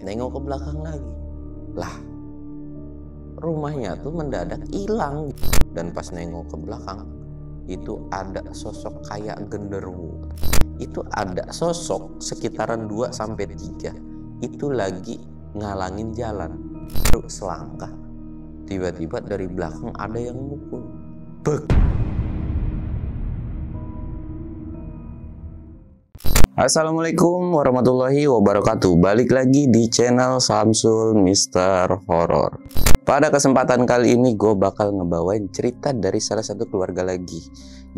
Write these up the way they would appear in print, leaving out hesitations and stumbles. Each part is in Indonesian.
nengok ke belakang lagi. Lah, rumahnya tuh mendadak hilang. Dan pas nengok ke belakang, itu ada sosok kayak genderuwo. Itu ada sosok sekitaran 2-3 itu lagi ngalangin jalan. Baru selangkah, tiba-tiba dari belakang ada yang mukul. Bek. Assalamualaikum warahmatullahi wabarakatuh. Balik lagi di channel Samsul Mister Horror. Pada kesempatan kali ini gue bakal ngebawain cerita dari salah satu keluarga lagi,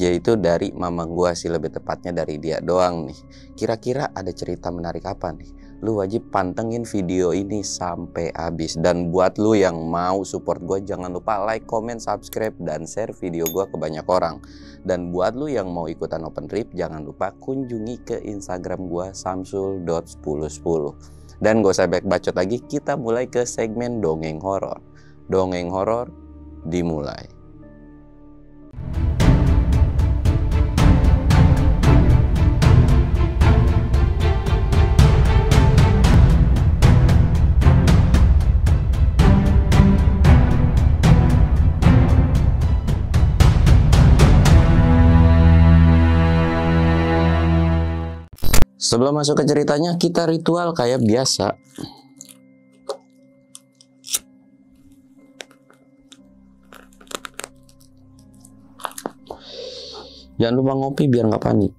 yaitu dari mamang gue sih, lebih tepatnya dari dia doang nih. Kira-kira ada cerita menarik apa nih? Lu wajib pantengin video ini sampai habis. Dan buat lu yang mau support gue, jangan lupa like, comment, subscribe, dan share video gue ke banyak orang. Dan buat lu yang mau ikutan open trip, jangan lupa kunjungi ke Instagram gue samsul.1010. Dan gak usah banyak bacot lagi, kita mulai ke segmen dongeng horor. Dongeng horor dimulai. Sebelum masuk ke ceritanya, kita ritual kayak biasa. Jangan lupa ngopi biar nggak panik.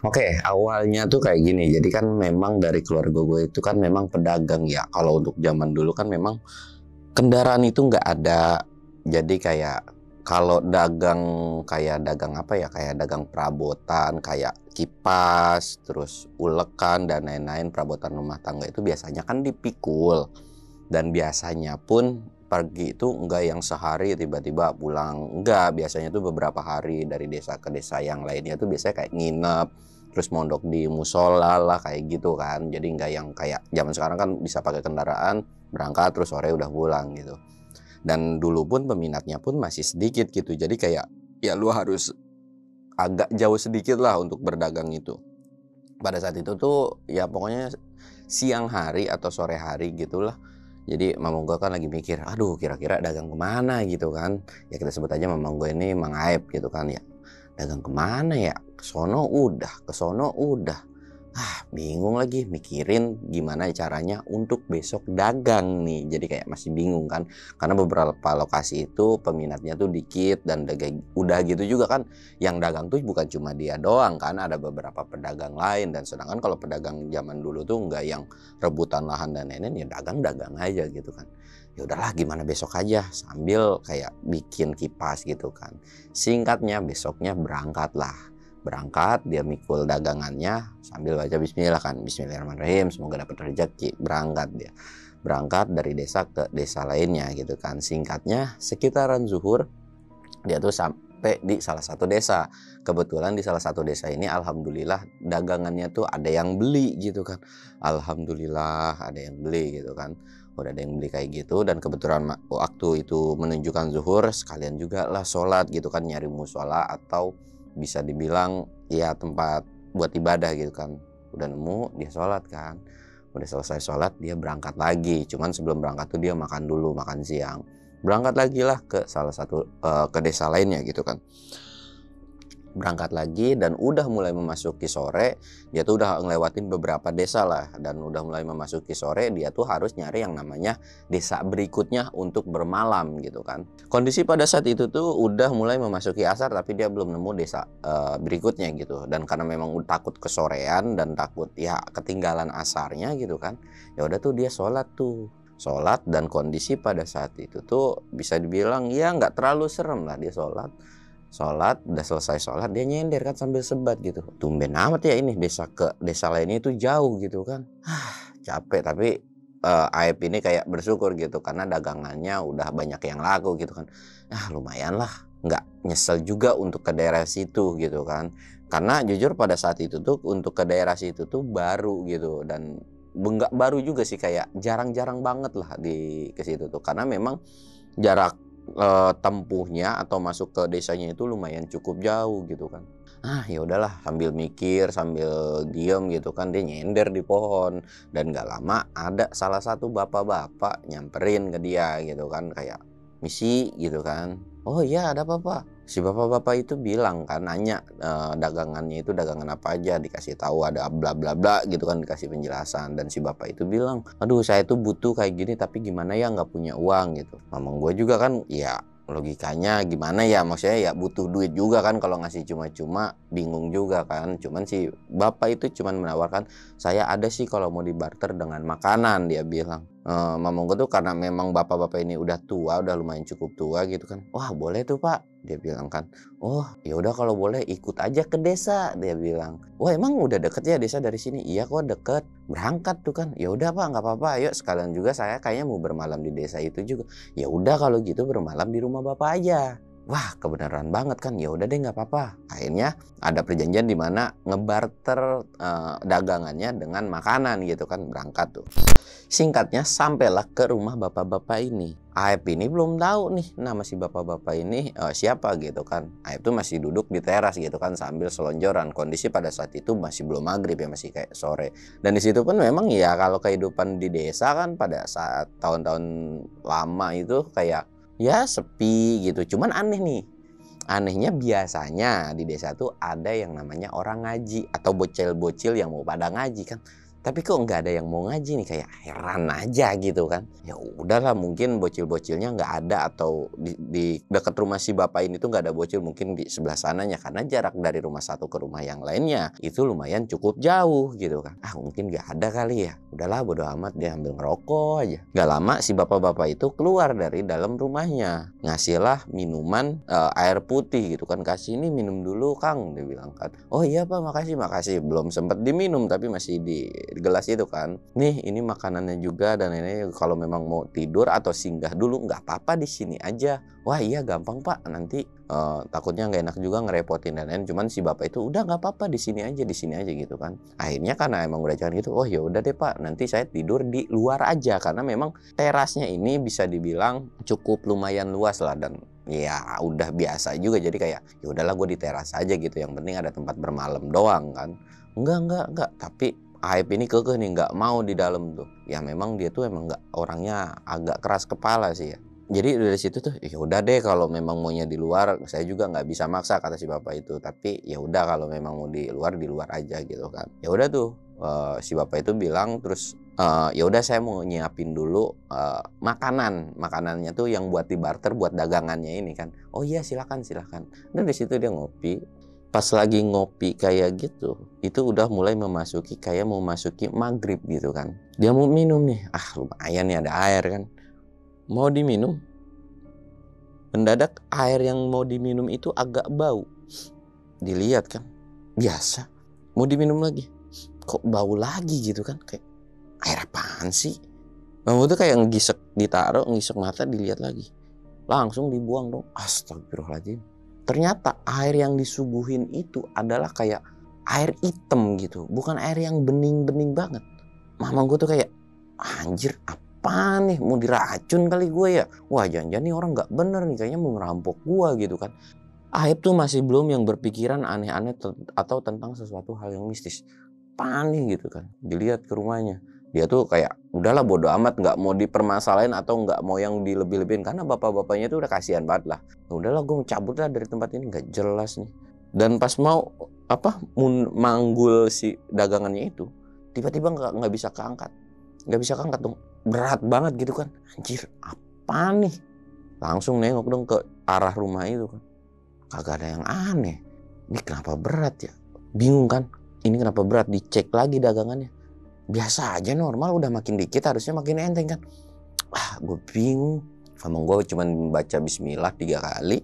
Oke, awalnya tuh kayak gini. Jadi kan memang dari keluarga gue itu kan memang pedagang ya. Kalau untuk zaman dulu kan memang kendaraan itu nggak ada. Jadi kayak kalau dagang, kayak dagang apa ya, kayak dagang perabotan, kayak kipas, terus ulekan dan lain-lain, perabotan rumah tangga itu biasanya kan dipikul. Dan biasanya pun pergi itu enggak yang sehari tiba-tiba pulang, enggak, biasanya tuh beberapa hari dari desa ke desa yang lainnya tuh biasanya kayak nginep, terus mondok di musola lah kayak gitu kan. Jadi enggak yang kayak zaman sekarang kan bisa pakai kendaraan berangkat terus sore udah pulang gitu. Dan dulu pun peminatnya pun masih sedikit gitu. Jadi kayak ya lu harus agak jauh sedikit lah untuk berdagang itu. Pada saat itu tuh ya pokoknya siang hari atau sore hari gitulah. Jadi mamang gue kan lagi mikir, aduh kira-kira dagang kemana gitu kan. Ya kita sebut aja mamang gue ini Mang Aep gitu kan ya. Dagang kemana ya? Kesono udah, kesono udah. Bingung lagi mikirin gimana caranya untuk besok dagang nih. Jadi kayak masih bingung kan. Karena beberapa lokasi itu peminatnya tuh dikit. Dan udah gitu juga kan, yang dagang tuh bukan cuma dia doang kan. Ada beberapa pedagang lain. Dan sedangkan kalau pedagang zaman dulu tuh nggak yang rebutan lahan dan lain-lain, ya dagang-dagang aja gitu kan. Ya udahlah gimana besok aja, sambil kayak bikin kipas gitu kan. Singkatnya besoknya berangkat lah. Berangkat, dia mikul dagangannya sambil baca bismillah kan. Bismillahirrahmanirrahim, semoga dapat rezeki. Berangkat dia. Berangkat dari desa ke desa lainnya gitu kan. Singkatnya sekitaran zuhur dia tuh sampai di salah satu desa. Kebetulan di salah satu desa ini alhamdulillah dagangannya tuh ada yang beli gitu kan. Alhamdulillah ada yang beli gitu kan. Udah ada yang beli kayak gitu. Dan kebetulan waktu itu menunjukkan zuhur, sekalian juga lah sholat gitu kan. Nyari musola atau bisa dibilang ya tempat buat ibadah gitu kan. Udah nemu, dia sholat kan. Udah selesai sholat, dia berangkat lagi. Cuman sebelum berangkat tuh dia makan dulu, makan siang. Berangkat lagi lah ke salah satu ke desa lainnya gitu kan. Berangkat lagi dan udah mulai memasuki sore. Dia tuh udah ngelewatin beberapa desa lah. Dan udah mulai memasuki sore, dia tuh harus nyari yang namanya desa berikutnya untuk bermalam gitu kan. Kondisi pada saat itu tuh udah mulai memasuki asar, tapi dia belum nemu desa berikutnya gitu. Dan karena memang takut kesorean dan takut ya ketinggalan asarnya gitu kan. Ya udah tuh dia sholat tuh. Sholat, dan kondisi pada saat itu tuh bisa dibilang ya nggak terlalu serem lah. Dia sholat, udah selesai sholat, dia nyender kan sambil sebat gitu. Tumben amat ya ini desa ke desa lainnya itu jauh gitu kan. Capek, tapi Aep ini kayak bersyukur gitu karena dagangannya udah banyak yang laku gitu kan. Lumayan lah, nggak nyesel juga untuk ke daerah situ gitu kan. Karena jujur pada saat itu tuh untuk ke daerah situ tuh baru gitu. Dan nggak baru juga sih, kayak jarang-jarang banget lah di ke situ tuh. Karena memang jarak tempuhnya atau masuk ke desanya itu lumayan cukup jauh gitu kan. Ya udahlah, sambil mikir, sambil diem gitu kan, dia nyender di pohon. Dan gak lama ada salah satu bapak-bapak nyamperin ke dia gitu kan, kayak misi gitu kan. Oh iya, ada apa pak? Si bapak-bapak itu bilang kan, nanya dagangannya itu dagangan apa aja, dikasih tahu ada bla bla bla gitu kan, dikasih penjelasan. Dan si bapak itu bilang, aduh saya tuh butuh kayak gini tapi gimana ya, nggak punya uang gitu. Mamang gue juga kan ya logikanya gimana ya, maksudnya ya butuh duit juga kan, kalau ngasih cuma-cuma bingung juga kan. Cuman si bapak itu cuman menawarkan, saya ada sih kalau mau dibarter dengan makanan, dia bilang. Mamang gue tuh karena memang bapak-bapak ini udah tua, udah lumayan cukup tua gitu kan. Wah boleh tuh pak, dia bilang kan. Oh ya udah kalau boleh ikut aja ke desa, dia bilang. Wah emang udah deket ya desa dari sini? Iya kok deket, berangkat tuh kan. Ya udah pak, nggak apa-apa, ayo sekalian juga saya kayaknya mau bermalam di desa itu juga. Ya udah kalau gitu bermalam di rumah bapak aja. Wah kebenaran banget kan, ya udah deh nggak apa-apa. Akhirnya ada perjanjian di mana ngebarter dagangannya dengan makanan gitu kan, berangkat tuh. Singkatnya sampailah ke rumah bapak-bapak ini. Aib ini belum tahu nih nama si bapak-bapak ini siapa gitu kan. Aib tuh masih duduk di teras gitu kan sambil selonjoran. Kondisi pada saat itu masih belum maghrib ya, masih kayak sore. Dan di situ pun memang ya kalau kehidupan di desa kan pada saat tahun-tahun lama itu kayak ya sepi gitu. Cuman aneh nih. Anehnya biasanya di desa tuh ada yang namanya orang ngaji atau bocil-bocil yang mau pada ngaji kan. Tapi kok nggak ada yang mau ngaji nih, kayak heran aja gitu kan. Ya udahlah, mungkin bocil-bocilnya nggak ada, atau di dekat rumah si bapak ini tuh nggak ada bocil, mungkin di sebelah sananya, karena jarak dari rumah satu ke rumah yang lainnya itu lumayan cukup jauh gitu kan. Mungkin nggak ada kali ya. Udahlah bodo amat, dia ambil ngerokok aja. Nggak lama si bapak-bapak itu keluar dari dalam rumahnya, ngasihlah minuman air putih gitu kan. Kasih ini minum dulu Kang, dia bilang kan. Oh iya pak, makasih. Belum sempat diminum tapi masih di gelas itu kan. Nih ini makanannya juga, dan ini kalau memang mau tidur atau singgah dulu nggak apa-apa di sini aja. Wah iya gampang pak, nanti takutnya nggak enak juga ngerepotin dan lain. Cuman si bapak itu udah nggak apa-apa, di sini aja gitu kan. Akhirnya karena emang udah jangan gitu, oh ya udah deh pak, nanti saya tidur di luar aja, karena memang terasnya ini bisa dibilang cukup lumayan luas lah, dan ya udah biasa juga, jadi kayak ya udahlah gue di teras aja gitu, yang penting ada tempat bermalam doang kan. Enggak, tapi Aib ini kekeh nih, nggak mau di dalam tuh. Ya memang dia tuh emang nggak, orangnya agak keras kepala sih ya. Jadi dari situ tuh ya udah deh, kalau memang maunya di luar, saya juga nggak bisa maksa, kata si bapak itu. Tapi ya udah kalau memang mau di luar aja gitu kan. Ya udah tuh si bapak itu bilang terus ya udah saya mau nyiapin dulu makanannya tuh yang buat dibarter buat dagangannya ini kan. Oh iya silakan. Dan di situ dia ngopi. Pas lagi ngopi kayak gitu, itu udah mulai memasuki maghrib gitu kan. Dia mau minum nih, lumayan nih ada air kan. Mau diminum, mendadak air yang mau diminum itu agak bau. Dilihat kan, biasa. Mau diminum lagi, kok bau lagi gitu kan. Kayak air apaan sih? Kamu tuh kayak ngisek mata, dilihat lagi. Langsung dibuang dong. Astagfirullahaladzim. Ternyata air yang disuguhin itu adalah kayak air hitam gitu, bukan air yang bening-bening banget. Mama gue tuh kayak, anjir apa nih, mau diracun kali gue ya. Wah jangan-jangan nih orang gak bener nih, kayaknya mau ngerampok gue gitu kan. Aib tuh masih belum yang berpikiran aneh-aneh atau tentang sesuatu hal yang mistis. Panik gitu kan, dilihat ke rumahnya. Dia tuh kayak udahlah bodo amat, nggak mau dipermasalahin atau nggak mau yang dilebih-lebihin, karena bapak-bapaknya tuh udah kasihan banget lah. Udahlah gue mau cabut lah dari tempat ini, nggak jelas nih. Dan pas mau manggul si dagangannya itu, tiba-tiba nggak bisa keangkat dong, berat banget gitu kan. Anjir apa nih, langsung nengok dong ke arah rumah itu kan, kagak ada yang aneh. Ini kenapa berat ya, bingung kan, ini kenapa berat. Dicek lagi dagangannya, biasa aja normal, udah makin dikit harusnya makin enteng kan. Gue bingung. Sama gue cuman baca bismillah 3 kali,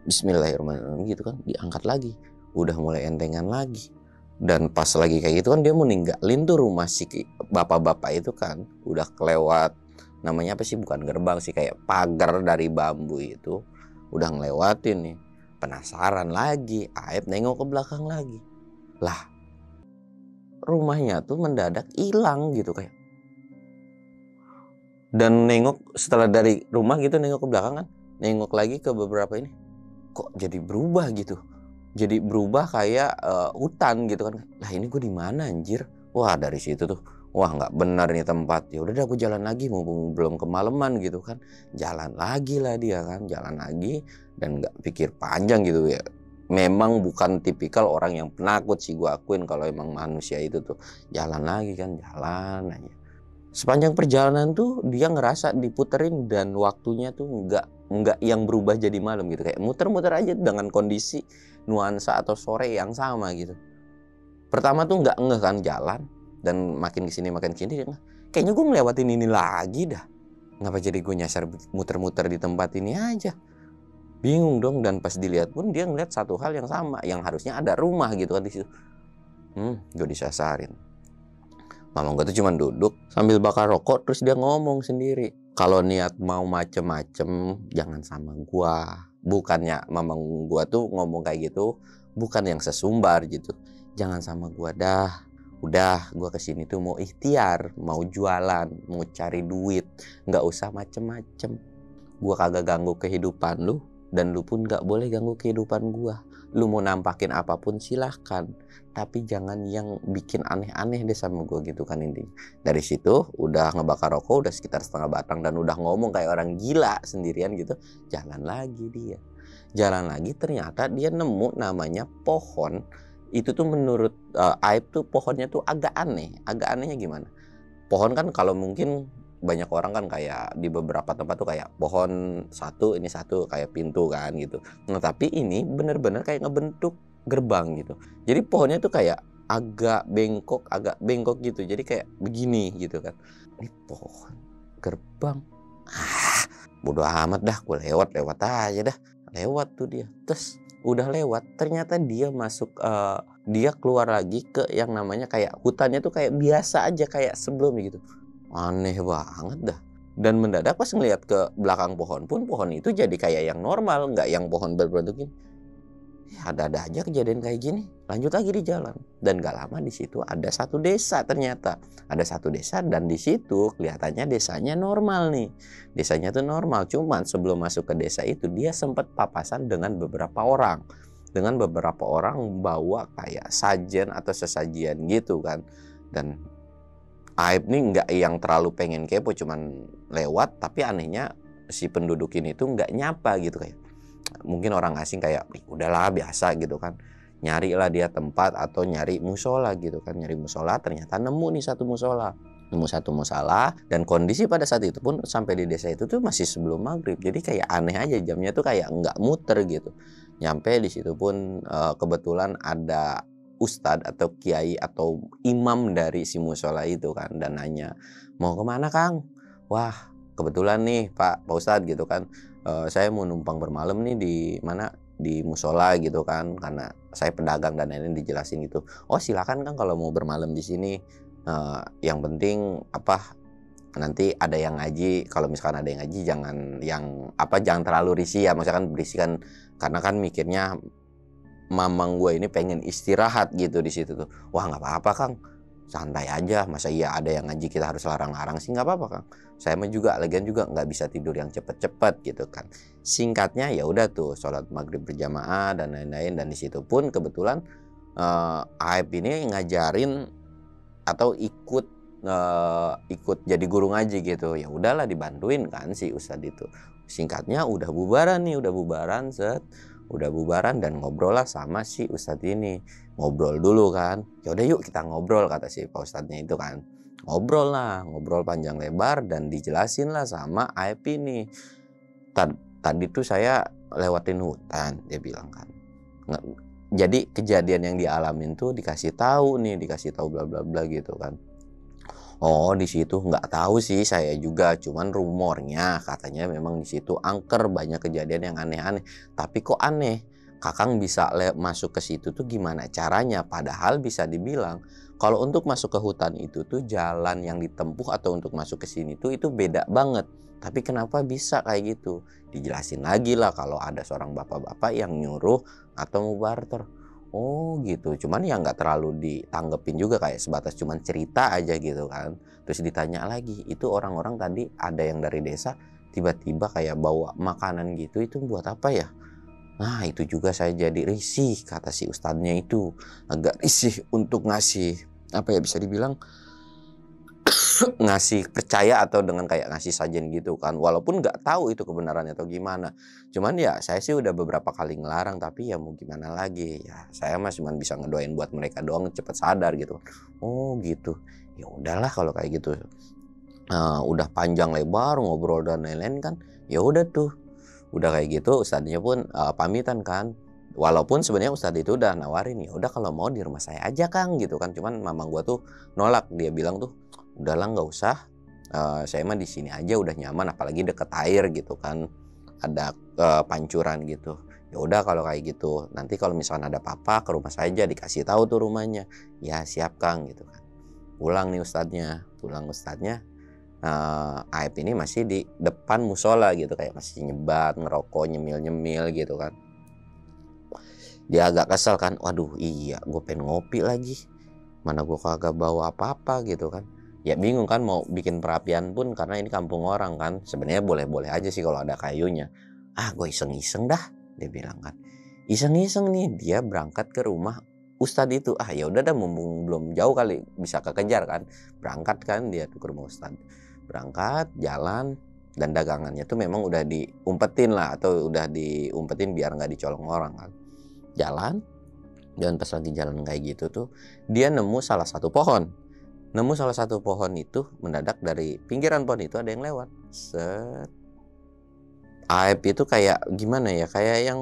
bismillahirrahmanirrahim gitu kan, diangkat lagi, udah mulai entengan lagi. Dan pas lagi kayak gitu kan, dia mau ninggalin tuh rumah si bapak-bapak itu kan, udah kelewat, namanya apa sih, bukan gerbang sih, kayak pagar dari bambu itu, udah ngelewatin nih. Penasaran lagi, Aib nengok ke belakang lagi, lah rumahnya tuh mendadak hilang gitu, kayak Dan nengok setelah dari rumah gitu, nengok ke belakang kan, nengok lagi ke beberapa ini, kok jadi berubah gitu. Jadi berubah kayak hutan gitu kan. Lah ini gue di mana anjir? Wah dari situ tuh, wah nggak benar nih tempat. Ya udah dah aku jalan lagi, mumpung belum kemalaman gitu kan. Jalan lagi lah dia kan, jalan lagi dan nggak pikir panjang gitu ya. Memang bukan tipikal orang yang penakut sih, gue akuin kalau emang manusia itu tuh jalan lagi kan, jalan aja. Sepanjang perjalanan tuh dia ngerasa diputerin dan waktunya tuh nggak yang berubah jadi malam gitu, kayak muter-muter aja dengan kondisi nuansa atau sore yang sama gitu. Pertama tuh nggak ngeh kan jalan, dan makin kesini dia ngeh, kayaknya gue ngelewatin ini lagi dah. Ngapa jadi gue nyasar muter-muter di tempat ini aja? Bingung dong, dan pas dilihat pun dia ngeliat satu hal yang sama, yang harusnya ada rumah gitu kan di situ. Gue disasarin. Mama gue tuh cuma duduk sambil bakar rokok, terus dia ngomong sendiri, kalau niat mau macem-macem jangan sama gua. Bukannya mama gua tuh ngomong kayak gitu bukan yang sesumbar gitu, jangan sama gua dah. Udah, gua kesini tuh mau ikhtiar, mau jualan, mau cari duit, nggak usah macem-macem. Gua kagak ganggu kehidupan lu, dan lu pun gak boleh ganggu kehidupan gua. Lu mau nampakin apapun silahkan, tapi jangan yang bikin aneh-aneh deh sama gua gitu kan intinya. Dari situ udah ngebakar rokok udah sekitar setengah batang dan udah ngomong kayak orang gila sendirian gitu. Jalan lagi dia. Jalan lagi, ternyata dia nemu namanya pohon. Itu tuh menurut Aib tuh pohonnya tuh agak aneh. Agak anehnya gimana? Pohon kan kalau mungkin banyak orang kan kayak di beberapa tempat tuh kayak pohon satu, ini satu kayak pintu kan gitu. Nah tapi ini bener-bener kayak ngebentuk gerbang gitu. Jadi pohonnya tuh kayak agak bengkok gitu. Jadi kayak begini gitu kan. Ini pohon gerbang. Bodo amat dah, gue lewat aja dah. Lewat tuh dia. Terus udah lewat, ternyata dia masuk dia keluar lagi ke yang namanya kayak hutannya tuh kayak biasa aja kayak sebelumnya gitu. Aneh banget dah. Dan mendadak pas ngeliat ke belakang pohon pun, pohon itu jadi kayak yang normal, nggak yang pohon berbentuk gini. Ya, ada aja kejadian kayak gini. Lanjut lagi di jalan, dan gak lama di situ ada satu desa ternyata. Ada satu desa, dan di situ kelihatannya desanya normal nih. Desanya tuh normal, cuman sebelum masuk ke desa itu dia sempat papasan dengan beberapa orang. Dengan beberapa orang bawa kayak sajen atau sesajian gitu kan. Dan Aib nih nggak yang terlalu pengen kepo, cuman lewat, tapi anehnya si penduduk ini tuh nggak nyapa gitu, kayak mungkin orang asing kayak udahlah biasa gitu kan, nyari lah dia tempat atau nyari musola gitu kan, nyari musola. Ternyata nemu nih satu musola, dan kondisi pada saat itu pun sampai di desa itu tuh masih sebelum maghrib, jadi kayak aneh aja jamnya tuh kayak nggak muter gitu. Nyampe di situ pun kebetulan ada ustadz atau kiai atau imam dari si musola itu kan, dan nanya, mau kemana Kang? Wah kebetulan nih Pak Ustadz gitu kan, saya mau numpang bermalam nih di mana, di musola gitu kan, karena saya pedagang dan lain-lain dijelasin gitu. Oh silakan Kang kalau mau bermalam di sini, yang penting apa, nanti ada yang ngaji. Kalau misalkan ada yang ngaji jangan terlalu risih ya, misalkan berisikan, karena kan mikirnya mamang gue ini pengen istirahat gitu di situ tuh. Wah nggak apa-apa Kang, santai aja, masa iya ada yang ngaji kita harus larang-larang sih, nggak apa-apa Kang. Saya mah juga lagian juga nggak bisa tidur yang cepet-cepet gitu kan. Singkatnya ya udah tuh sholat maghrib berjamaah dan lain-lain, dan di situ pun kebetulan Aib ini ngajarin atau ikut jadi guru ngaji gitu. Ya udahlah dibantuin kan si ustadz itu. Singkatnya udah bubaran set. Udah bubaran dan ngobrol lah sama si ustadz ini. Ngobrol dulu kan. Ya udah yuk kita ngobrol, kata si pak ustadznya itu kan. Ngobrol panjang lebar dan dijelasin lah sama Aib ini. Tadi tuh saya lewatin hutan, dia bilang kan. Jadi kejadian yang dialamin tuh dikasih tahu bla bla bla gitu kan. Oh di situ nggak tahu sih saya juga, cuman rumornya katanya memang di situ angker, banyak kejadian yang aneh-aneh. Tapi kok aneh, Kakang bisa masuk ke situ tuh gimana caranya? Padahal bisa dibilang kalau untuk masuk ke hutan itu tuh jalan yang ditempuh atau untuk masuk ke sini tuh itu beda banget. Tapi kenapa bisa kayak gitu? Dijelasin lagi lah kalau ada seorang bapak-bapak yang nyuruh atau mau barter. Oh gitu, cuman ya nggak terlalu ditanggepin juga, kayak sebatas cuman cerita aja gitu kan. Terus ditanya lagi, "Itu orang-orang tadi ada yang dari desa tiba-tiba kayak bawa makanan gitu, itu buat apa ya?" Nah itu juga saya jadi risih, kata si ustadznya itu. Agak risih untuk ngasih, apa ya, bisa dibilang ngasih percaya atau dengan kayak ngasih sajen gitu kan, walaupun nggak tahu itu kebenarannya atau gimana. Cuman ya saya sih udah beberapa kali ngelarang, tapi ya mau gimana lagi, ya saya mah cuman bisa ngedoain buat mereka doang cepet sadar gitu. Oh gitu, ya udahlah kalau kayak gitu. Udah panjang lebar ngobrol dan lain-lain kan, ya udah tuh, udah kayak gitu ustadznya pun pamitan kan. Walaupun sebenarnya ustadz itu udah nawarin, ya udah kalau mau di rumah saya aja Kang gitu kan, cuman mama gua tuh nolak, dia bilang tuh, udahlah nggak usah, saya mah di sini aja udah nyaman, apalagi deket air gitu kan, ada pancuran gitu. Ya udah kalau kayak gitu, nanti kalau misalkan ada apa-apa ke rumah saya aja, dikasih tahu tuh rumahnya. Ya siap Kang gitu kan. Pulang nih ustadznya, Aib ini masih di depan musola gitu, kayak masih nyebat, ngerokok, nyemil-nyemil gitu kan. Dia agak kesel kan, waduh iya gue pengen ngopi lagi, mana gue kagak bawa apa-apa gitu kan. Ya bingung kan mau bikin perapian pun, karena ini kampung orang kan, sebenarnya boleh-boleh aja sih kalau ada kayunya. Gue iseng-iseng dah, dia bilang kan. Iseng-iseng nih dia berangkat ke rumah ustadz itu. Ya udah dah, mumpung belum jauh kali bisa kekejar kan. Berangkat kan dia tuh ke rumah ustadz. Berangkat, jalan, dan dagangannya tuh memang udah diumpetin lah, atau udah diumpetin biar nggak dicolong orang kan. Jalan, dan pas lagi jalan kayak gitu tuh, dia nemu salah satu pohon. Itu mendadak dari pinggiran pohon itu ada yang lewat. Set. Aib itu kayak gimana ya, kayak yang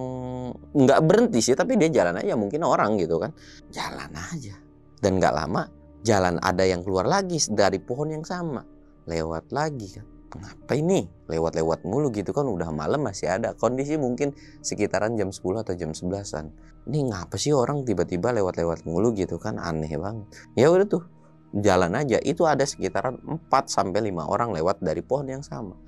nggak berhenti sih, tapi dia jalan aja, mungkin orang gitu kan. Jalan aja. Dan nggak lama, jalan ada yang keluar lagi dari pohon yang sama. Lewat lagi kan. Kenapa ini? Lewat-lewat mulu gitu kan, udah malam masih ada. Kondisi mungkin sekitaran jam 10 atau jam 11-an. Ini ngapa sih orang tiba-tiba lewat-lewat mulu gitu kan, aneh banget. Ya udah tuh, jalan aja. Itu ada sekitaran 4 sampai 5 orang lewat dari pohon yang sama.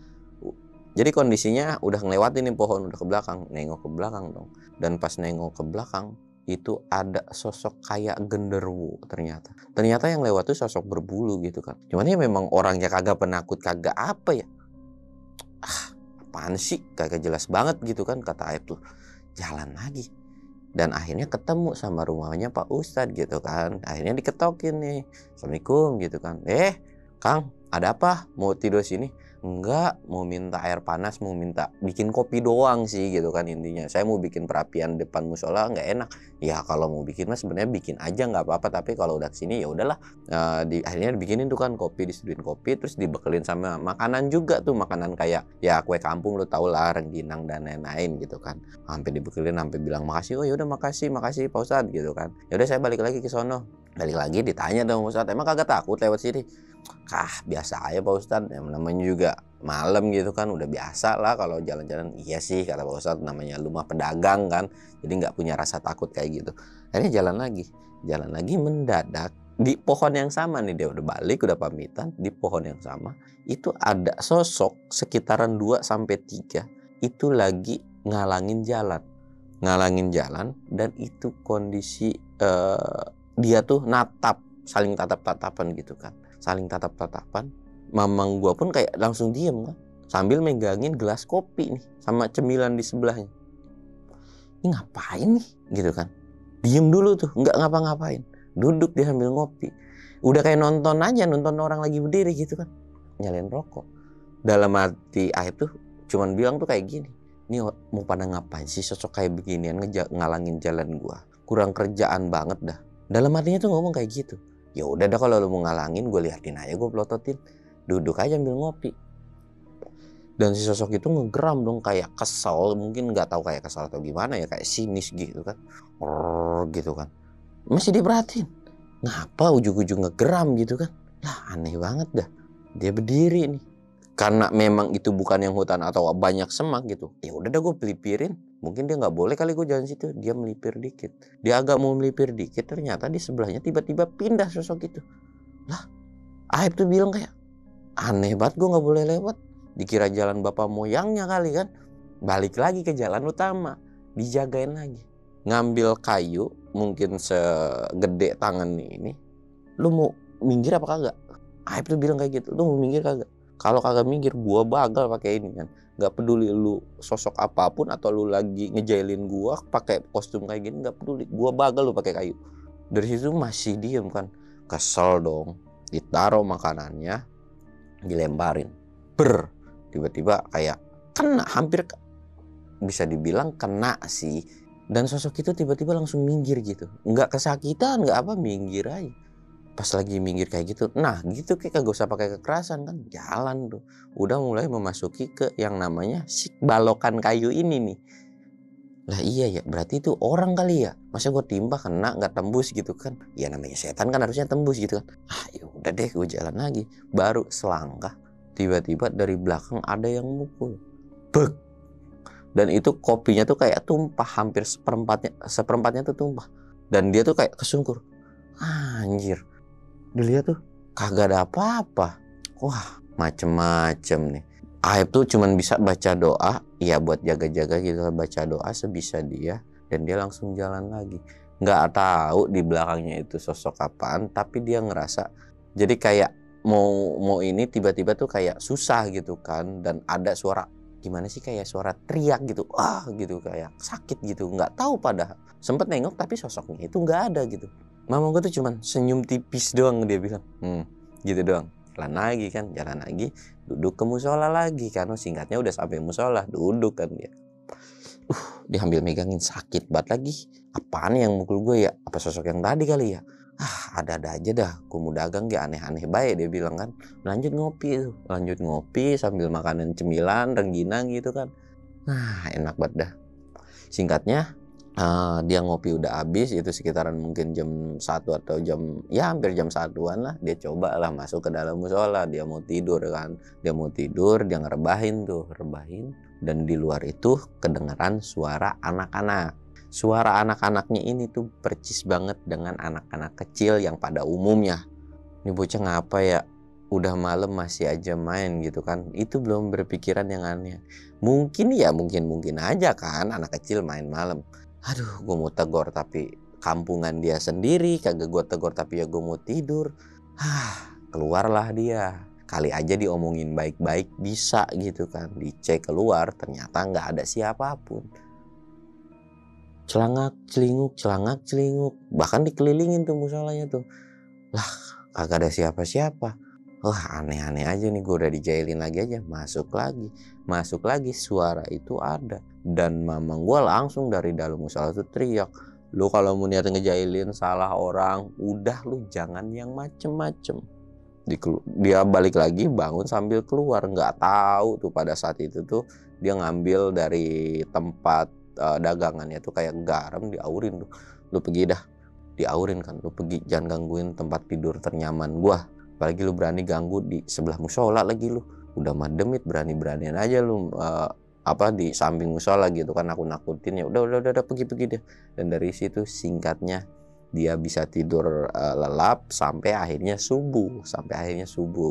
Jadi kondisinya udah ngelewatin nih pohon, udah ke belakang, nengok ke belakang dong. Dan pas nengok ke belakang, itu ada sosok kayak genderuwo ternyata. Ternyata yang lewat tuh sosok berbulu gitu kan. Cuman ya memang orangnya kagak penakut, kagak apa ya. Apaan sih? Kagak jelas banget gitu kan, kata Aib tuh. Jalan lagi. Dan akhirnya ketemu sama rumahnya Pak Ustadz gitu kan. Akhirnya diketokin nih. Assalamualaikum gitu kan. Kang, ada apa? Mau tidur sini? Enggak, mau minta air panas, mau minta bikin kopi doang sih gitu kan intinya. Saya mau bikin perapian depan musola nggak enak. Ya kalau mau bikin mah sebenarnya bikin aja nggak apa-apa, tapi kalau udah kesini ya udahlah. Akhirnya dibikinin tuh kan kopi, disediain kopi, terus dibekelin sama makanan juga tuh, makanan kayak ya kue kampung lo tau lah, rengginang dan lain-lain gitu kan. Sampai dibekelin, sampai bilang makasih. Oh ya udah makasih Pak Ustadz gitu kan. Ya udah saya balik lagi ke sono. Balik lagi ditanya dong Ustadz, emang kagak takut lewat sini? Biasa aja Pak Ustadz, yang namanya juga malam gitu kan, udah biasa lah kalau jalan-jalan. Iya sih kata Pak Ustadz, namanya lu mah pedagang kan, jadi nggak punya rasa takut kayak gitu. Akhirnya jalan lagi mendadak di pohon yang sama nih, dia udah balik, udah pamitan, di pohon yang sama itu ada sosok sekitaran 2 sampai 3 itu lagi ngalangin jalan, dan itu kondisi dia tuh saling tatap-tatapan gitu kan. Mamang gua pun kayak langsung diem kan, sambil megangin gelas kopi nih sama cemilan di sebelahnya. Ini ngapain nih gitu kan. Diem dulu tuh, nggak ngapa-ngapain, duduk dia sambil ngopi. Udah kayak nonton orang lagi berdiri gitu kan, nyalain rokok. Dalam hati Aib tuh cuman bilang tuh kayak gini, ini mau pada ngapain sih sosok kayak beginian ngalangin jalan gua, kurang kerjaan banget dah. Dalam hatinya tuh ngomong kayak gitu. Ya udah dah kalau lu mau ngalangin, gue liatin aja, gue pelototin, duduk aja ambil ngopi. Dan si sosok itu ngegeram dong, kayak kesel, mungkin nggak tahu kayak kesel atau gimana ya, kayak sinis gitu kan, gitu kan. Masih diperhatiin, ngapa ujung-ujung ngegeram gitu kan? Lah aneh banget dah. Dia berdiri nih, karena memang itu bukan yang hutan atau banyak semak gitu. Ya udah dah gue pelipirin. Mungkin dia nggak boleh kali gue jalan situ. Dia melipir dikit. Dia agak mau melipir dikit, ternyata di sebelahnya tiba-tiba pindah sosok itu. Lah, Aib tuh bilang kayak, aneh banget, gue nggak boleh lewat. Dikira jalan bapak moyangnya kali kan. Balik lagi ke jalan utama, dijagain lagi. ngambil kayu mungkin segede tangan ini, lu mau minggir apa kagak? Aib tuh bilang kayak gitu, lu mau minggir kagak? Kalau kagak minggir, gua bagal pakai ini kan. Gak peduli lu sosok apapun atau lu lagi ngejailin gua pakai kostum kayak gini, gak peduli, gua bagal lu pakai kayu. Dari situ masih diem kan, kesel dong. Ditaruh makanannya, dilemparin, tiba-tiba kayak kena, hampir bisa dibilang kena sih. Dan sosok itu tiba-tiba langsung minggir gitu, nggak kesakitan, nggak apa, minggir aja. Pas lagi minggir kayak gitu, nah gitu kayak kagak usah pakai kekerasan kan, jalan tuh udah mulai memasuki ke yang namanya si balokan kayu ini nih. Lah iya ya, berarti itu orang kali ya, masa gue timpa kena nggak tembus gitu kan, ya namanya setan kan harusnya tembus gitu kan. Ya udah deh, gue jalan lagi. Baru selangkah, tiba-tiba dari belakang ada yang mukul, bek. Dan itu kopinya tuh kayak tumpah, hampir seperempatnya tuh tumpah. Dan dia tuh kayak kesungkur. Anjir, dilihat tuh kagak ada apa-apa. Wah, macem-macem nih. Aib tuh cuman bisa baca doa, ya buat jaga-jaga gitu, baca doa sebisa dia, dan dia langsung jalan lagi. Nggak tahu di belakangnya itu sosok apaan, tapi dia ngerasa jadi kayak mau ini tiba-tiba tuh kayak susah gitu kan, dan ada suara gimana sih, kayak suara teriak gitu, gitu, kayak sakit gitu, nggak tahu. Padahal sempet nengok tapi sosoknya itu nggak ada gitu. Mama gue tuh cuman senyum tipis doang, dia bilang gitu doang. Jalan lagi kan, jalan lagi, duduk ke musola lagi kan, singkatnya udah sampai musola, duduk kan dia. Diambil megangin, sakit banget lagi. Apaan yang mukul gue ya? Apa sosok yang tadi kali ya? Ada-ada aja dah, gue mau dagang gak aneh-aneh baik, dia bilang kan. Lanjut ngopi sambil makanan cemilan, rengginang gitu kan. Enak banget dah. Singkatnya, dia ngopi udah habis, itu sekitaran mungkin jam 1 atau hampir jam 1-an lah. Dia coba lah masuk ke dalam musola, dia mau tidur kan. Dia ngerebahin. Dan di luar itu kedengeran suara anak-anak. Suara anak-anaknya ini tuh percis banget dengan anak-anak kecil yang pada umumnya. Ini bocah ngapa ya, udah malam masih aja main gitu kan. Itu belum berpikiran yang aneh. Mungkin aja kan anak kecil main malam. Aduh, gue mau tegur tapi kampungan dia sendiri, kagak gue tegur tapi ya gue mau tidur. Keluarlah dia. Kali aja diomongin baik-baik bisa gitu kan. Dicek keluar, ternyata nggak ada siapapun. Celangak celinguk, bahkan dikelilingin tuh musolanya tuh. Lah, kagak ada siapa-siapa. Wah, aneh-aneh aja nih, gue udah dijailin lagi aja. Masuk lagi, suara itu ada. Dan mamang gue langsung dari dalam musola tuh teriak, lu kalau mau niat ngejailin salah orang, udah lu jangan yang macem-macem. Dia balik lagi, bangun sambil keluar. Nggak tahu tuh pada saat itu tuh dia ngambil dari tempat dagangannya tuh kayak garam, diaurin tuh. Lu pergi dah, diaurin kan, lu pergi, jangan gangguin tempat tidur ternyaman gua. Apalagi lu berani ganggu di sebelah musola lagi lu. Udah mademit, berani-beranian aja lu di samping musola gitu kan, aku nakutin. Ya udah pergi deh. Dan dari situ singkatnya dia bisa tidur lelap sampai akhirnya subuh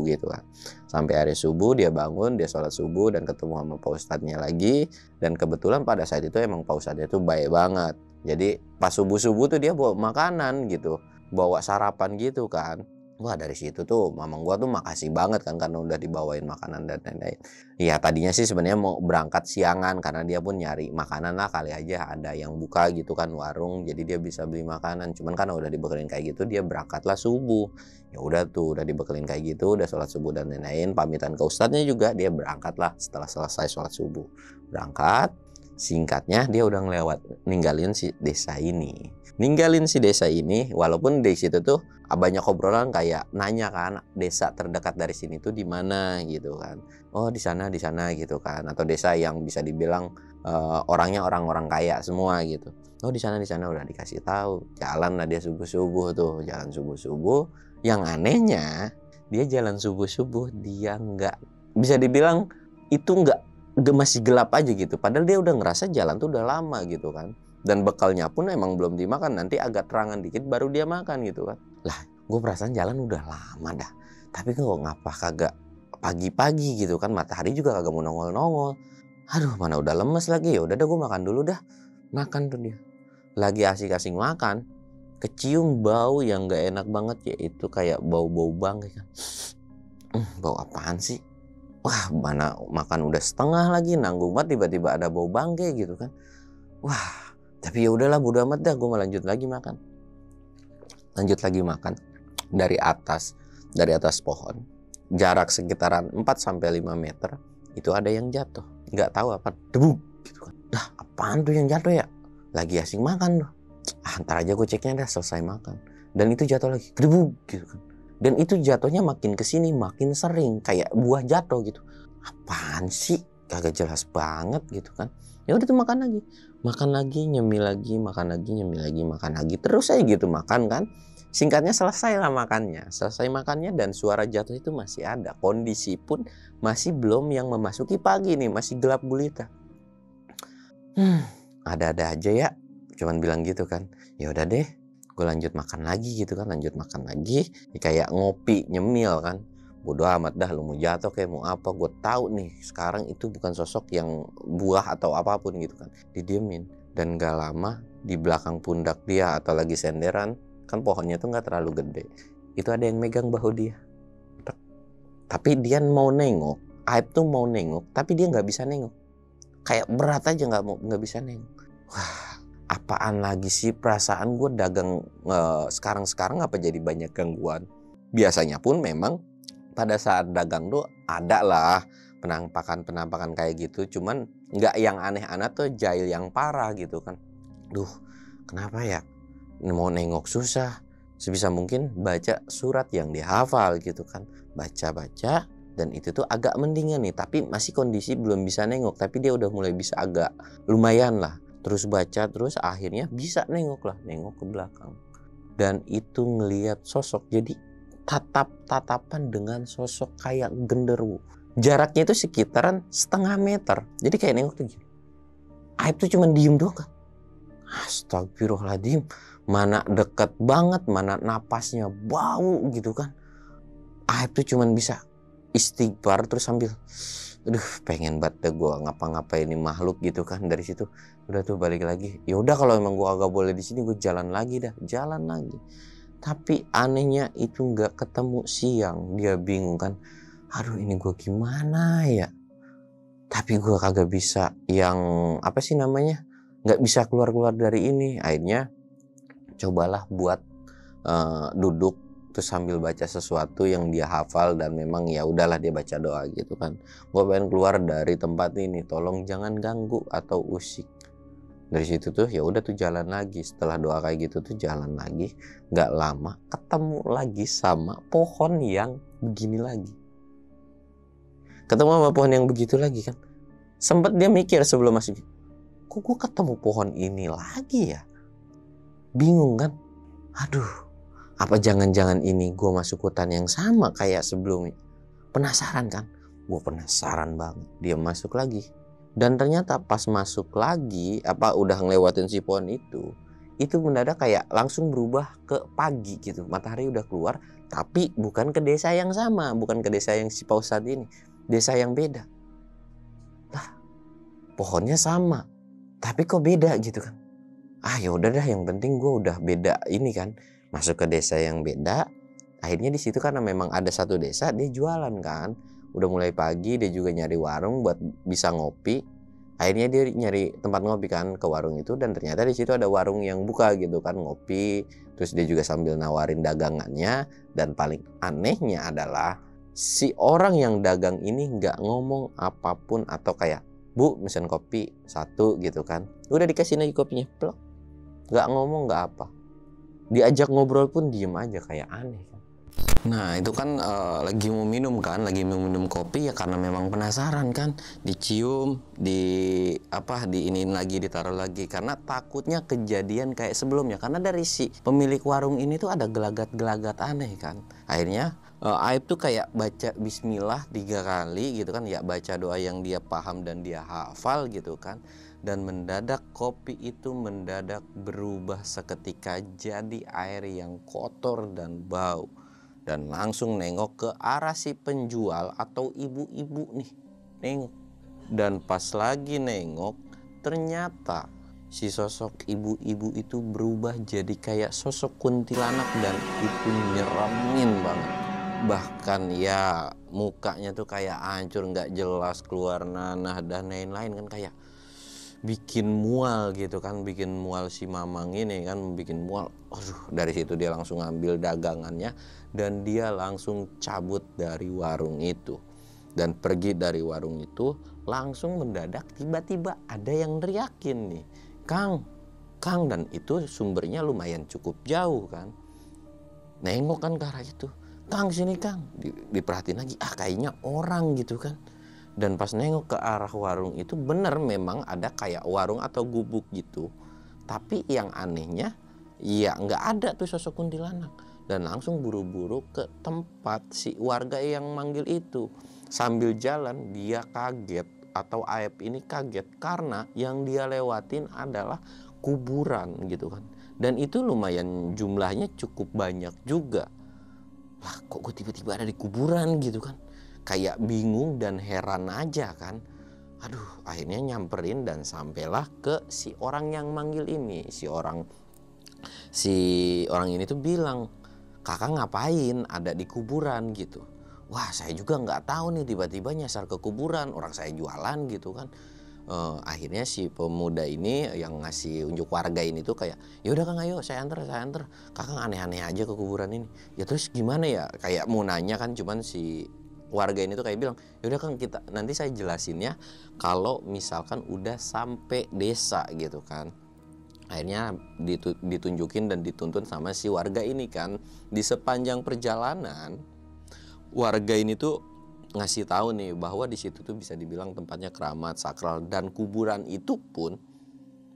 gitu kan. Sampai hari subuh dia bangun, dia sholat subuh dan ketemu sama Pak Ustadznya lagi. Dan kebetulan pada saat itu emang Pak Ustadznya tuh baik banget. Jadi pas subuh tuh dia bawa makanan gitu, bawa sarapan gitu kan. Wah, dari situ tuh mamang gua tuh makasih banget kan, karena udah dibawain makanan dan lain-lain. Ya tadinya sih sebenarnya mau berangkat siangan karena dia pun nyari makanan lah, kali aja ada yang buka gitu kan warung, jadi dia bisa beli makanan. Cuman karena udah dibekelin kayak gitu, dia berangkatlah subuh. Ya udah tuh, udah dibekelin kayak gitu, udah sholat subuh dan lain-lain, pamitan ke ustadznya juga, dia berangkatlah setelah selesai sholat subuh. Berangkat, singkatnya dia udah ninggalin si desa ini. Walaupun di situ tuh banyak obrolan kayak nanya kan, desa terdekat dari sini tuh di mana gitu kan. Oh, di sana gitu kan. Atau desa yang bisa dibilang orangnya orang-orang kaya semua gitu. Oh, di sana udah dikasih tahu. Jalan lah dia subuh-subuh tuh, jalan subuh-subuh. Yang anehnya, dia jalan subuh-subuh, dia nggak bisa dibilang itu nggak masih gelap aja gitu. Padahal dia udah ngerasa jalan tuh udah lama gitu kan. Dan bekalnya pun emang belum dimakan, nanti agak terangan dikit baru dia makan gitu kan. Lah, gue perasaan jalan udah lama dah, tapi kok ngapa kagak pagi-pagi gitu kan, matahari juga kagak mau nongol-nongol. Aduh, mana udah lemes lagi. Ya udah dah, gue makan dulu dah. Makan tuh dia. lagi asik-asik makan, kecium bau yang gak enak banget, yaitu kayak bau-bau bangke kan. Bau apaan sih? Wah, mana makan udah setengah lagi, nanggung banget tiba-tiba ada bau bangke gitu kan. Wah, tapi ya udahlah bodo amat dah, gue mau lanjut lagi makan. Lanjut lagi makan dari atas pohon. Jarak sekitaran 4-5 meter itu ada yang jatuh. Nggak tahu apa, debu gitu kan. Dah, apaan tuh yang jatuh ya? Lagi asing makan loh. Ntar aja gue ceknya dah selesai makan. Dan itu jatuh lagi, debu gitu kan. Dan itu jatuhnya makin kesini makin sering, kayak buah jatuh gitu. Apaan sih? Kagak jelas banget gitu kan. Ya udah tuh makan lagi, nyemil lagi, makan lagi, nyemil lagi, makan lagi. Terus aja gitu makan kan. Singkatnya selesai lah makannya. Selesai makannya dan suara jatuh itu masih ada. Kondisi pun masih belum yang memasuki pagi nih, masih gelap gulita. Ada-ada aja ya. Cuman bilang gitu kan. Ya udah deh, gue lanjut makan lagi gitu kan, lanjut makan lagi. Kayak ngopi, nyemil kan. Bodoh amat dah, lu mau jatuh kayak mau apa. Gue tahu nih sekarang itu bukan sosok yang buah atau apapun gitu kan. Didiemin. Dan gak lama di belakang pundak dia atau lagi senderan, kan pohonnya tuh gak terlalu gede, itu ada yang megang bahu dia. Tapi dia mau nengok, Aib tuh mau nengok, tapi dia gak bisa nengok. Kayak berat aja gak bisa nengok. Wah, apaan lagi sih, perasaan gue dagang sekarang apa jadi banyak gangguan. Biasanya pun memang pada saat dagang tuh ada lah penampakan kayak gitu, cuman nggak yang aneh-aneh tuh, jahil yang parah gitu kan. Duh, kenapa ya? Mau nengok susah. Sebisa mungkin baca surat yang dihafal gitu kan. Baca-baca dan itu tuh agak mendingan nih, tapi masih kondisi belum bisa nengok, tapi dia udah mulai bisa agak lumayan lah. Terus baca, terus akhirnya bisa nengok ke belakang. Dan itu ngelihat sosok, jadi tatapan dengan sosok kayak genderuwo. Jaraknya itu sekitaran setengah meter. Jadi kayak nengok tuh gini. Aib tuh cuma diem doang kan. Astagfirullahaladzim. Mana deket banget, mana napasnya bau gitu kan. Aib tuh cuma bisa istighfar terus sambil, aduh pengen banget gue ngapa-ngapain ini makhluk gitu kan. Dari situ udah tuh balik lagi. Ya udah kalau emang gue agak boleh di sini, gue jalan lagi. Tapi anehnya itu nggak ketemu siang. Dia bingung kan. Aduh ini gue gimana ya. Tapi gue kagak bisa yang apa sih namanya. Nggak bisa keluar dari ini. Akhirnya cobalah buat duduk terus sambil baca sesuatu yang dia hafal. Dan memang ya udahlah dia baca doa gitu kan. Gue pengen keluar dari tempat ini. Tolong jangan ganggu atau usik. Dari situ tuh ya udah tuh jalan lagi. Setelah doa kayak gitu tuh jalan lagi. Nggak lama ketemu lagi sama pohon yang begini lagi. Ketemu sama pohon yang begitu lagi kan. Sempet dia mikir sebelum masuk, kok gue ketemu pohon ini lagi ya. Bingung kan. Aduh, apa jangan-jangan ini gue masuk hutan yang sama kayak sebelumnya. Penasaran kan. Gue penasaran banget. Dia masuk lagi. Dan ternyata pas masuk lagi, udah ngelewatin si pohon itu mendadak kayak langsung berubah ke pagi gitu. Matahari udah keluar, tapi bukan ke desa yang sama, bukan ke desa yang si paus saat ini, desa yang beda. Lah, pohonnya sama, tapi kok beda gitu kan? Ya udah dah, yang penting gue udah beda ini kan, masuk ke desa yang beda. Akhirnya di situ karena memang ada satu desa, dia jualan kan. Udah mulai pagi, dia juga nyari warung buat bisa ngopi. Akhirnya dia nyari tempat ngopi kan ke warung itu, dan ternyata di situ ada warung yang buka gitu kan, ngopi. Terus dia juga sambil nawarin dagangannya. Dan paling anehnya adalah si orang yang dagang ini nggak ngomong apapun, atau kayak, Bu mesen kopi satu gitu kan, udah dikasih lagi kopinya, plok. Nggak ngomong, nggak apa. Diajak ngobrol pun diem aja, kayak aneh kan. Nah itu kan lagi mau minum kopi ya, karena memang penasaran kan, dicium, diinin lagi, ditaruh lagi, karena takutnya kejadian kayak sebelumnya. Karena dari si pemilik warung ini tuh ada gelagat-gelagat aneh kan. Akhirnya Aib tuh kayak baca bismillah 3 kali gitu kan, ya baca doa yang dia paham dan dia hafal gitu kan. Dan mendadak kopi itu mendadak berubah seketika jadi air yang kotor dan bau. Dan langsung nengok ke arah si penjual atau ibu-ibu nih. Nengok. Dan pas lagi nengok, ternyata si sosok ibu-ibu itu berubah jadi kayak sosok kuntilanak dan itu nyeremin banget. Bahkan ya mukanya tuh kayak hancur, nggak jelas, keluar nanah dan lain-lain kan, kayak bikin mual gitu kan, bikin mual si mamang ini kan, bikin mual. Aduh, dari situ dia langsung ambil dagangannya dan dia langsung cabut dari warung itu. Dan pergi dari warung itu langsung mendadak tiba-tiba ada yang teriakin nih, Kang, Kang, dan itu sumbernya lumayan cukup jauh kan. Nengok kan ke arah itu, Kang sini Kang, diperhatiin lagi, kayaknya orang gitu kan. Dan pas nengok ke arah warung itu bener memang ada kayak warung atau gubuk gitu. Tapi yang anehnya ya nggak ada tuh sosok kuntilanak. Dan langsung buru-buru ke tempat si warga yang manggil itu. Sambil jalan dia kaget, atau Aep ini kaget karena yang dia lewatin adalah kuburan gitu kan. Dan itu lumayan jumlahnya cukup banyak juga. Lah kok gue tiba-tiba ada di kuburan gitu kan. Kayak bingung dan heran aja kan. Aduh, akhirnya nyamperin dan sampailah ke si orang yang manggil ini. Si orang ini tuh bilang, Kakak ngapain ada di kuburan gitu. Wah, saya juga nggak tahu nih, tiba-tiba nyasar ke kuburan, orang saya jualan gitu kan. Akhirnya si pemuda ini yang ngasih unjuk warga ini tuh kayak, ya udah Kang, ayo saya anter, Kakak aneh-aneh aja ke kuburan ini. Ya terus gimana ya, kayak mau nanya kan, cuman si warga ini tuh kayak bilang, ya udah Kang, kita nanti saya jelasin ya kalau misalkan udah sampai desa gitu kan. Akhirnya ditunjukin dan dituntun sama si warga ini kan. Di sepanjang perjalanan warga ini tuh ngasih tahu nih bahwa di situ tuh bisa dibilang tempatnya keramat, sakral, dan kuburan itu pun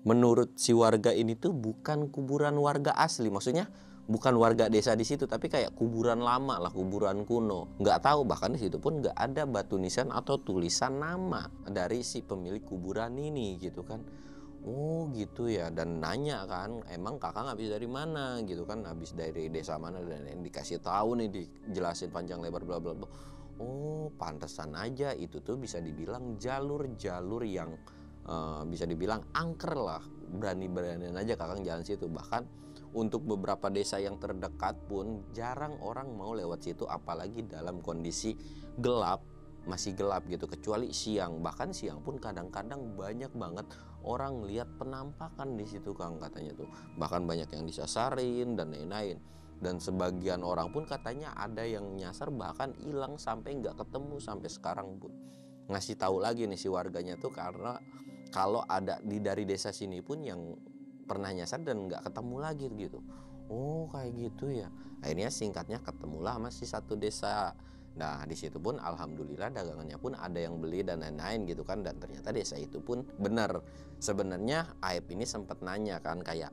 menurut si warga ini tuh bukan kuburan warga asli. Maksudnya bukan warga desa di situ, tapi kayak kuburan lama lah, kuburan kuno. Nggak tahu, bahkan di situ pun nggak ada batu nisan atau tulisan nama dari si pemilik kuburan ini gitu kan. Oh gitu ya, dan nanya kan, emang kakak habis dari mana gitu kan, habis dari desa mana, dan dikasih tahu nih, dijelasin panjang lebar bla bla bla. Oh pantesan aja itu tuh bisa dibilang jalur-jalur yang bisa dibilang angker lah, berani-beranian aja kakak jalan situ. Bahkan untuk beberapa desa yang terdekat pun jarang orang mau lewat situ, apalagi dalam kondisi gelap, masih gelap gitu, kecuali siang. Bahkan siang pun kadang-kadang banyak banget orang lihat penampakan di situ Kang, katanya tuh. Bahkan banyak yang disasarin dan lain-lain. Dan sebagian orang pun katanya ada yang nyasar bahkan hilang sampai nggak ketemu sampai sekarang pun. Ngasih tahu lagi nih si warganya tuh, karena kalau ada dari desa sini pun yang pernah nyasar dan nggak ketemu lagi gitu. Oh kayak gitu ya. Akhirnya singkatnya ketemulah masih satu desa. Nah di situ pun alhamdulillah dagangannya pun ada yang beli dan lain-lain gitu kan. Dan ternyata desa itu pun benar. Sebenarnya Aep ini sempat nanya kan, kayak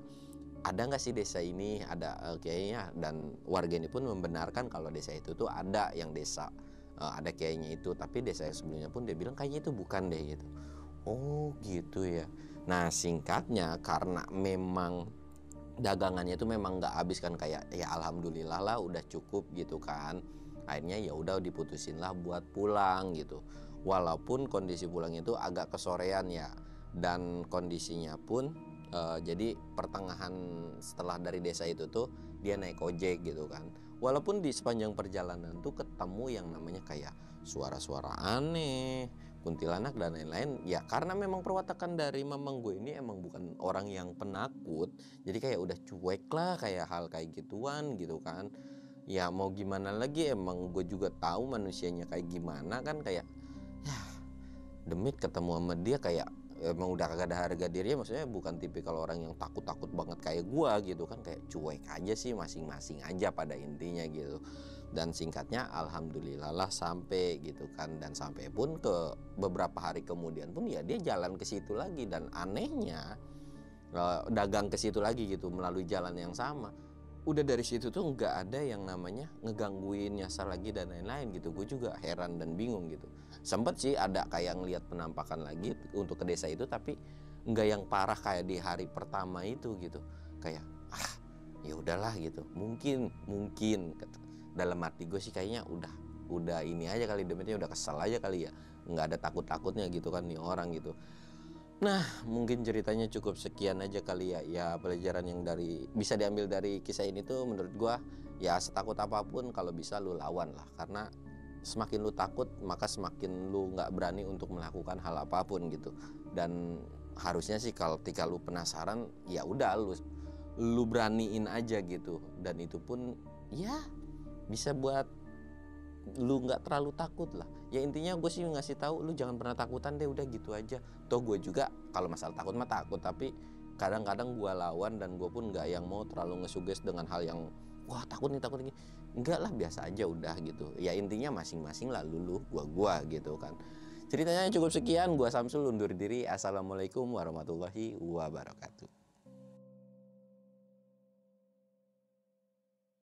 ada nggak sih desa ini, ada kayaknya. Dan warga ini pun membenarkan kalau desa itu tuh ada yang desa ada kayaknya itu. Tapi desa yang sebelumnya pun dia bilang kayaknya itu bukan deh gitu. Oh gitu ya. Nah singkatnya karena memang dagangannya itu memang nggak habis kan, kayak ya alhamdulillah lah udah cukup gitu kan. Akhirnya ya udah diputusin lah buat pulang gitu. Walaupun kondisi pulang itu agak kesorean ya, dan kondisinya pun jadi pertengahan setelah dari desa itu tuh dia naik ojek gitu kan. Walaupun di sepanjang perjalanan tuh ketemu yang namanya kayak suara-suara aneh, kuntilanak dan lain-lain. Ya karena memang perwatakan dari mamang gue ini emang bukan orang yang penakut, jadi kayak udah cuek lah kayak hal kayak gituan gitu kan. Ya mau gimana lagi, emang gue juga tahu manusianya kayak gimana kan, kayak ya demit ketemu sama dia kayak emang udah kagak ada harga dirinya. Maksudnya bukan tipikal orang yang takut-takut banget kayak gue gitu kan, kayak cuek aja sih, masing-masing aja pada intinya gitu. Dan singkatnya alhamdulillah lah sampai gitu kan. Dan sampai pun ke beberapa hari kemudian pun ya dia jalan ke situ lagi, dan anehnya dagang ke situ lagi gitu melalui jalan yang sama. Udah dari situ tuh nggak ada yang namanya ngegangguin, nyasar lagi dan lain-lain gitu. Gue juga heran dan bingung gitu. Sempet sih ada kayak ngelihat penampakan lagi untuk ke desa itu, tapi nggak yang parah kayak di hari pertama itu gitu. Kayak ya udahlah gitu. Mungkin dalam hati gue sih kayaknya udah ini aja kali, demetnya udah kesel aja kali ya. Nggak ada takut-takutnya gitu kan nih orang gitu. Nah, mungkin ceritanya cukup sekian aja kali ya. Ya, pelajaran yang bisa diambil dari kisah ini tuh menurut gua, ya setakut apapun kalau bisa lu lawan lah. Karena semakin lu takut, maka semakin lu nggak berani untuk melakukan hal apapun gitu. Dan harusnya sih kalau ketika lu penasaran, ya udah lu beraniin aja gitu. Dan itu pun ya bisa buat lu nggak terlalu takut lah. Ya intinya gue sih ngasih tahu lu jangan pernah takutan deh, udah gitu aja. Toh gue juga kalau masalah takut mah takut, tapi kadang-kadang gue lawan dan gue pun nggak yang mau terlalu ngesuges dengan hal yang wah takut nih takut ini. Enggak lah, biasa aja udah gitu. Ya intinya masing-masing lah, lu gua gitu kan. Ceritanya cukup sekian. Gua Samsul undur diri. Assalamualaikum warahmatullahi wabarakatuh.